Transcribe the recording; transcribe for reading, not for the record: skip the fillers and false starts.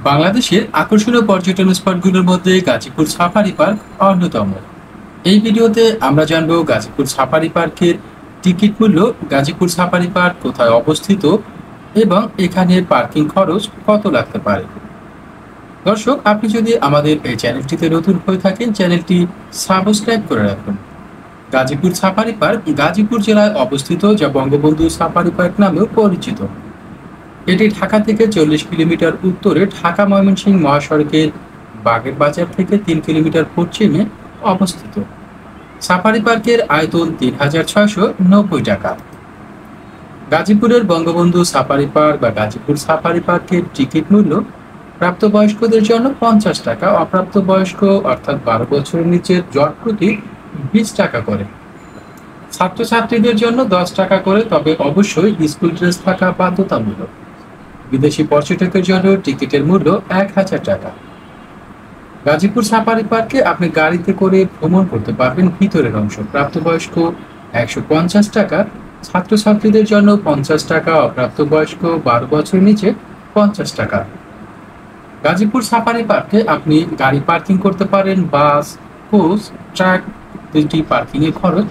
বাংলাদেশের আকর্ষণীয় পর্যটন স্পটগুলোর মধ্যে গাজীপুর সাফারি পার্ক অন্যতম। এই ভিডিওতে আমরা জানবো গাজীপুর সাফারি পার্কের টিকিট মূল্য, গাজীপুর সাফারি পার্ক কোথায় অবস্থিত এবং এখানে পার্কিং খরচ কত লাগতে পারে। দর্শক, আপনি যদি আমাদের এই চ্যানেলটিতে নতুন হয়ে থাকেন, চ্যানেলটি সাবস্ক্রাইব করে রাখুন। গাজীপুর সাফারি পার্ক গাজীপুর জেলায় অবস্থিত, যা বঙ্গবন্ধু সাফারি পার্ক নামেও পরিচিত। এটি ঢাকা থেকে 40 কিলোমিটার উত্তরে ঢাকা ময়মনসিংহ মহাসড়কের বাগের বাজার থেকে 3 কিলোমিটার পশ্চিমে অবস্থিত। সাফারি পার্কের আয়তন 3,690 টাকা। গাজীপুরের বঙ্গবন্ধু সাফারি পার্ক বা গাজীপুর সাফারি পার্কের টিকিট মূল্য প্রাপ্তবয়স্কদের জন্য 50 টাকা, অপ্রাপ্তবয়স্ক অর্থাৎ 12 বছরের নিচের জন প্রতি 20 টাকা করে, ছাত্রছাত্রীদের জন্য 10 টাকা করে, তবে অবশ্যই স্কুল ড্রেস থাকা বাধ্যতামূলক। বিদেশি পর্যটকের জন্য টিকিটের মূল্য 1,000 টাকা। গাজীপুর সাফারি পার্কে আপনি গাড়িতে করে ভ্রমণ করতে পারবেন ভিতরের অংশ, প্রাপ্তবয়স্ক 150 টাকা, ছাত্রছাত্রীদের জন্য 50 টাকা, অপ্রাপ্তবয়স্ক 12 বছর নিচে 50 টাকা। গাজীপুর সাফারি পার্কে আপনি গাড়ি পার্কিং করতে পারেন, বাস, কোচ, ট্রাক, দুটি পার্কিং এর খরচ